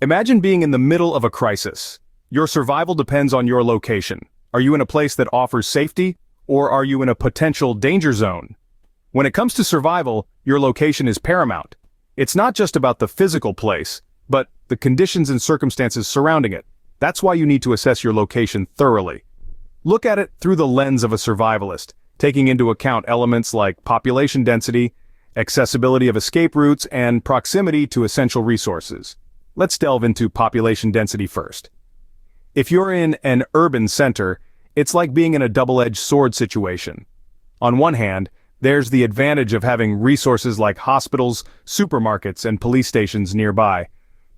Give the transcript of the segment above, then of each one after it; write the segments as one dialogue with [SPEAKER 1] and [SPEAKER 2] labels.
[SPEAKER 1] Imagine being in the middle of a crisis. Your survival depends on your location. Are you in a place that offers safety, or are you in a potential danger zone? When it comes to survival, your location is paramount. It's not just about the physical place, but the conditions and circumstances surrounding it. That's why you need to assess your location thoroughly. Look at it through the lens of a survivalist, taking into account elements like population density, accessibility of escape routes, and proximity to essential resources. Let's delve into population density first. If you're in an urban center, it's like being in a double-edged sword situation. On one hand, there's the advantage of having resources like hospitals, supermarkets, and police stations nearby.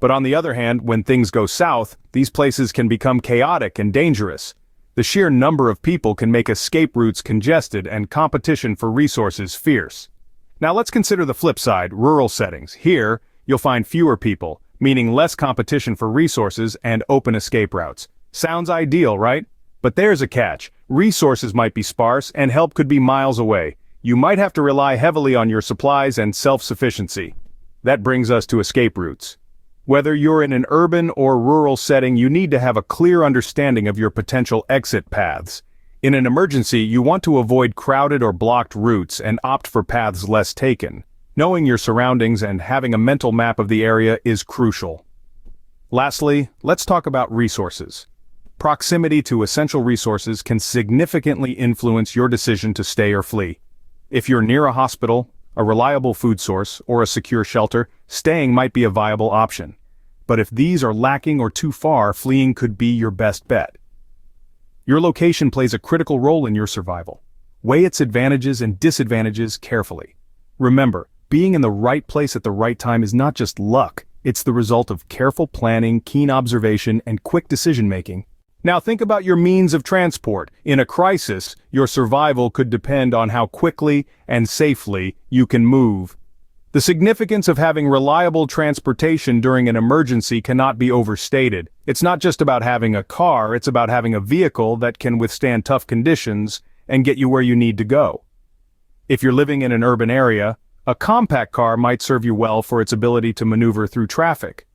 [SPEAKER 1] But on the other hand, when things go south, these places can become chaotic and dangerous. The sheer number of people can make escape routes congested and competition for resources fierce. Now let's consider the flip side, rural settings. Here, you'll find fewer people, meaning less competition for resources and open escape routes. Sounds ideal, right? But there's a catch. Resources might be sparse and help could be miles away. You might have to rely heavily on your supplies and self-sufficiency. That brings us to escape routes. Whether you're in an urban or rural setting, you need to have a clear understanding of your potential exit paths. In an emergency, you want to avoid crowded or blocked routes and opt for paths less taken. Knowing your surroundings and having a mental map of the area is crucial. Lastly, let's talk about resources. Proximity to essential resources can significantly influence your decision to stay or flee. If you're near a hospital, a reliable food source, or a secure shelter, staying might be a viable option. But if these are lacking or too far, fleeing could be your best bet. Your location plays a critical role in your survival. Weigh its advantages and disadvantages carefully. Remember, being in the right place at the right time is not just luck, it's the result of careful planning, keen observation, and quick decision-making. Now think about your means of transport. In a crisis, your survival could depend on how quickly and safely you can move. The significance of having reliable transportation during an emergency cannot be overstated. It's not just about having a car, it's about having a vehicle that can withstand tough conditions and get you where you need to go. If you're living in an urban area, a compact car might serve you well for its ability to maneuver through traffic.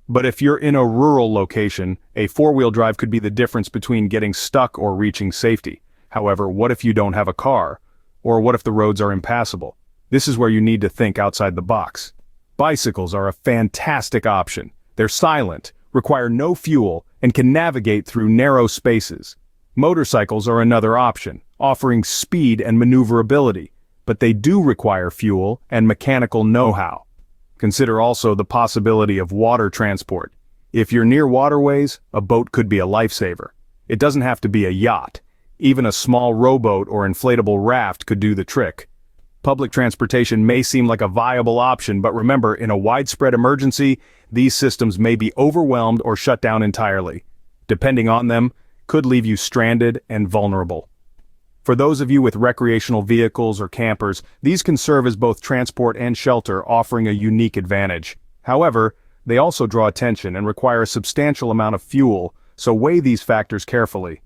[SPEAKER 1] But if you're in a rural location, a four-wheel drive could be the difference between getting stuck or reaching safety. However, what if you don't have a car? Or what if the roads are impassable? This is where you need to think outside the box. Bicycles are a fantastic option. They're silent, require no fuel, and can navigate through narrow spaces. Motorcycles are another option, offering speed and maneuverability, but they do require fuel and mechanical know-how. Consider also the possibility of water transport. If you're near waterways, a boat could be a lifesaver. It doesn't have to be a yacht. Even a small rowboat or inflatable raft could do the trick. Public transportation may seem like a viable option, but remember, in a widespread emergency, these systems may be overwhelmed or shut down entirely. Depending on them, could leave you stranded and vulnerable. For those of you with recreational vehicles or campers, these can serve as both transport and shelter, offering a unique advantage. However, they also draw attention and require a substantial amount of fuel, so weigh these factors carefully.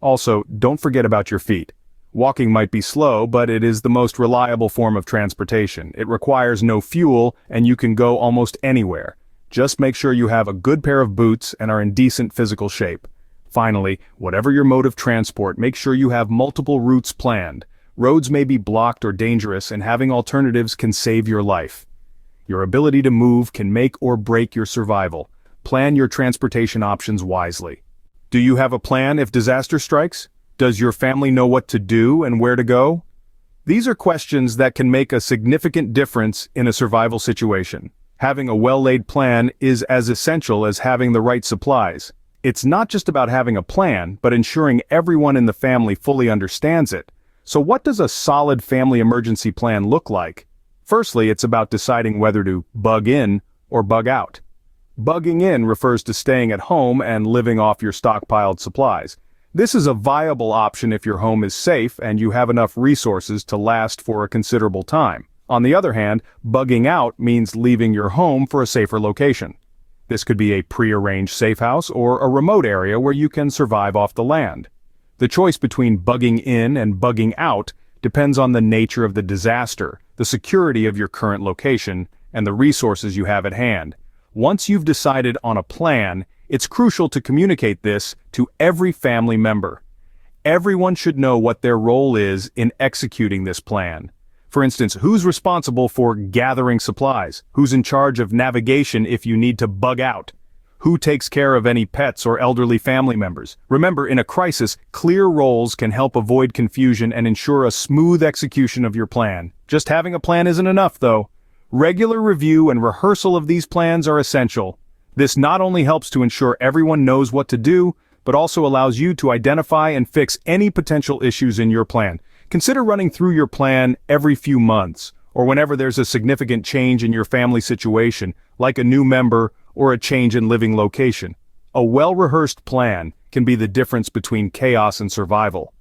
[SPEAKER 1] Also, don't forget about your feet. Walking might be slow, but it is the most reliable form of transportation. It requires no fuel, and you can go almost anywhere. Just make sure you have a good pair of boots and are in decent physical shape. Finally, whatever your mode of transport, make sure you have multiple routes planned. Roads may be blocked or dangerous, and having alternatives can save your life. Your ability to move can make or break your survival. Plan your transportation options wisely. Do you have a plan if disaster strikes? Does your family know what to do and where to go? These are questions that can make a significant difference in a survival situation. Having a well-laid plan is as essential as having the right supplies. It's not just about having a plan, but ensuring everyone in the family fully understands it. So what does a solid family emergency plan look like? Firstly, it's about deciding whether to bug in or bug out. Bugging in refers to staying at home and living off your stockpiled supplies. This is a viable option if your home is safe and you have enough resources to last for a considerable time. On the other hand, bugging out means leaving your home for a safer location. This could be a pre-arranged safe house or a remote area where you can survive off the land. The choice between bugging in and bugging out depends on the nature of the disaster, the security of your current location, and the resources you have at hand. Once you've decided on a plan, it's crucial to communicate this to every family member. Everyone should know what their role is in executing this plan. For instance, who's responsible for gathering supplies? Who's in charge of navigation if you need to bug out? Who takes care of any pets or elderly family members? Remember, in a crisis, clear roles can help avoid confusion and ensure a smooth execution of your plan. Just having a plan isn't enough, though. Regular review and rehearsal of these plans are essential. This not only helps to ensure everyone knows what to do, but also allows you to identify and fix any potential issues in your plan. Consider running through your plan every few months, or whenever there's a significant change in your family situation, like a new member or a change in living location. A well-rehearsed plan can be the difference between chaos and survival.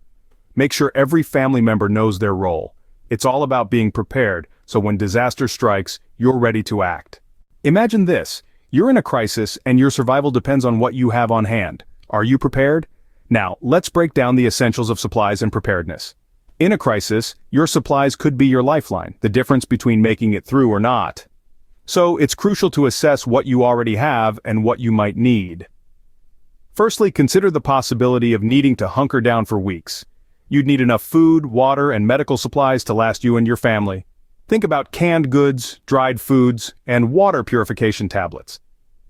[SPEAKER 1] Make sure every family member knows their role. It's all about being prepared, so when disaster strikes, you're ready to act. Imagine this: you're in a crisis and your survival depends on what you have on hand. Are you prepared? Now, let's break down the essentials of supplies and preparedness. In a crisis, your supplies could be your lifeline, the difference between making it through or not. So, it's crucial to assess what you already have and what you might need. Firstly, consider the possibility of needing to hunker down for weeks. You'd need enough food, water, and medical supplies to last you and your family. Think about canned goods, dried foods, and water purification tablets.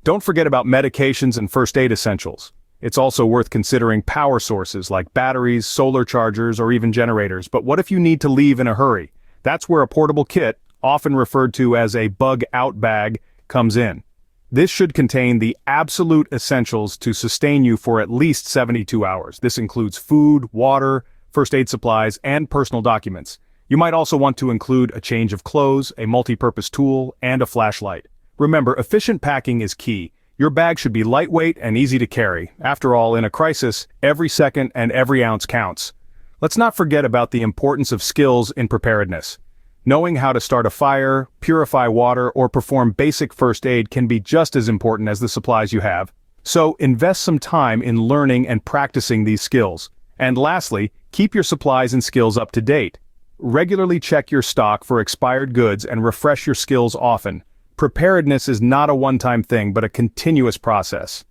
[SPEAKER 1] Don't forget about medications and first aid essentials. It's also worth considering power sources like batteries, solar chargers, or even generators. But what if you need to leave in a hurry? That's where a portable kit, often referred to as a bug-out bag, comes in. This should contain the absolute essentials to sustain you for at least 72 hours. This includes food, water, first aid supplies, and personal documents. You might also want to include a change of clothes, a multi-purpose tool, and a flashlight. Remember, efficient packing is key. Your bag should be lightweight and easy to carry. After all, in a crisis, every second and every ounce counts. Let's not forget about the importance of skills in preparedness. Knowing how to start a fire, purify water, or perform basic first aid can be just as important as the supplies you have. So, invest some time in learning and practicing these skills. And lastly, keep your supplies and skills up to date. Regularly check your stock for expired goods and refresh your skills often. Preparedness is not a one-time thing, but a continuous process.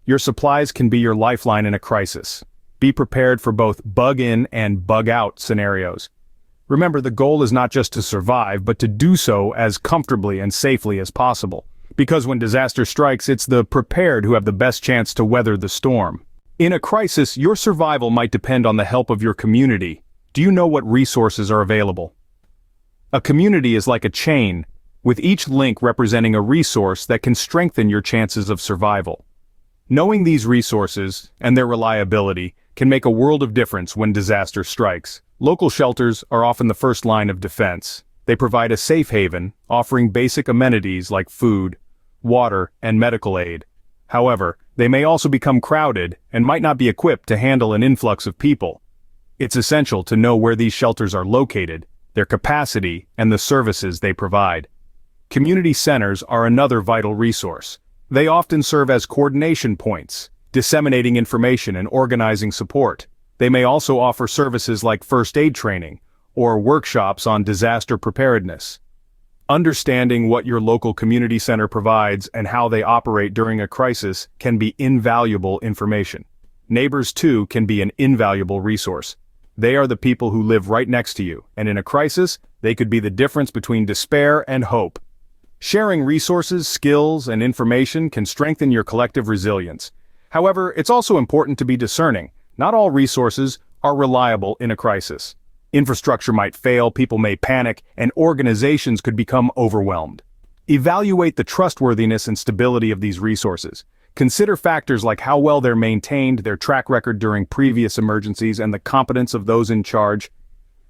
[SPEAKER 1] Your supplies can be your lifeline in a crisis. Be prepared for both bug-in and bug-out scenarios. Remember, the goal is not just to survive, but to do so as comfortably and safely as possible. Because when disaster strikes, it's the prepared who have the best chance to weather the storm. In a crisis, your survival might depend on the help of your community. Do you know what resources are available? A community is like a chain, with each link representing a resource that can strengthen your chances of survival. Knowing these resources and their reliability can make a world of difference when disaster strikes. Local shelters are often the first line of defense. They provide a safe haven, offering basic amenities like food, water, and medical aid. However, they may also become crowded and might not be equipped to handle an influx of people. It's essential to know where these shelters are located, their capacity, and the services they provide. Community centers are another vital resource. They often serve as coordination points, disseminating information and organizing support. They may also offer services like first aid training or workshops on disaster preparedness. Understanding what your local community center provides and how they operate during a crisis can be invaluable information. Neighbors, too, can be an invaluable resource. They are the people who live right next to you, and in a crisis, they could be the difference between despair and hope. Sharing resources, skills, and information can strengthen your collective resilience. However, it's also important to be discerning. Not all resources are reliable in a crisis. Infrastructure might fail, people may panic, and organizations could become overwhelmed. Evaluate the trustworthiness and stability of these resources. Consider factors like how well they're maintained, their track record during previous emergencies, and the competence of those in charge.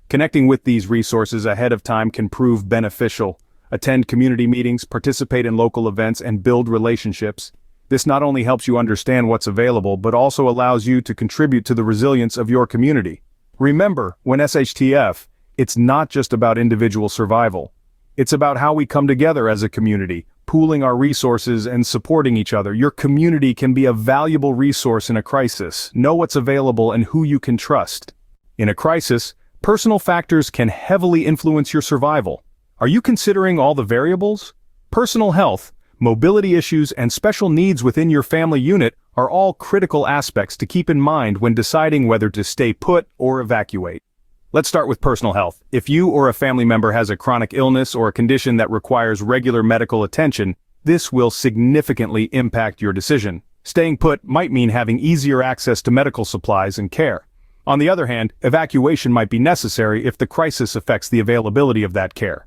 [SPEAKER 1] Connecting with these resources ahead of time can prove beneficial. Attend community meetings, participate in local events, and build relationships. This not only helps you understand what's available, but also allows you to contribute to the resilience of your community. Remember, when SHTF, it's not just about individual survival. It's about how we come together as a community, pooling our resources and supporting each other. Your community can be a valuable resource in a crisis. Know what's available and who you can trust. In a crisis, personal factors can heavily influence your survival. Are you considering all the variables? Personal health, Mobility issues and special needs within your family unit are all critical aspects to keep in mind when deciding whether to stay put or evacuate. Let's start with personal health. If you or a family member has a chronic illness or a condition that requires regular medical attention, this will significantly impact your decision. Staying put might mean having easier access to medical supplies and care. On the other hand, evacuation might be necessary if the crisis affects the availability of that care.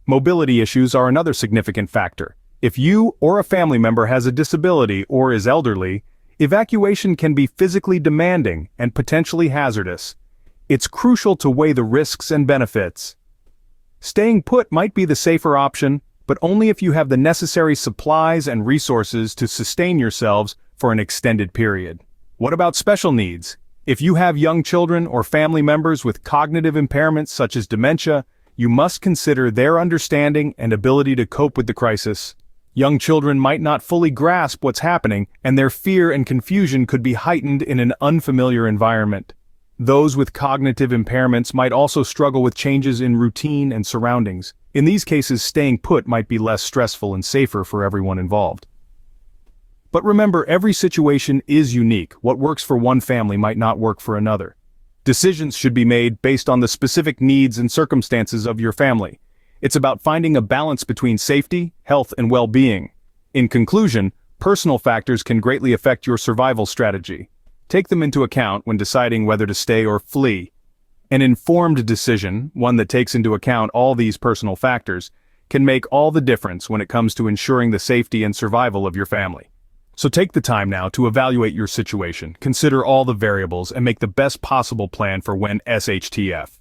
[SPEAKER 1] Mobility issues are another significant factor. If you or a family member has a disability or is elderly, evacuation can be physically demanding and potentially hazardous. It's crucial to weigh the risks and benefits. Staying put might be the safer option, but only if you have the necessary supplies and resources to sustain yourselves for an extended period. What about special needs? If you have young children or family members with cognitive impairments such as dementia, you must consider their understanding and ability to cope with the crisis. Young children might not fully grasp what's happening, and their fear and confusion could be heightened in an unfamiliar environment. Those with cognitive impairments might also struggle with changes in routine and surroundings. In these cases, staying put might be less stressful and safer for everyone involved. But remember, every situation is unique. What works for one family might not work for another. Decisions should be made based on the specific needs and circumstances of your family. It's about finding a balance between safety, health, and well-being. In conclusion, personal factors can greatly affect your survival strategy. Take them into account when deciding whether to stay or flee. An informed decision, one that takes into account all these personal factors, can make all the difference when it comes to ensuring the safety and survival of your family. So take the time now to evaluate your situation, consider all the variables, and make the best possible plan for when SHTF.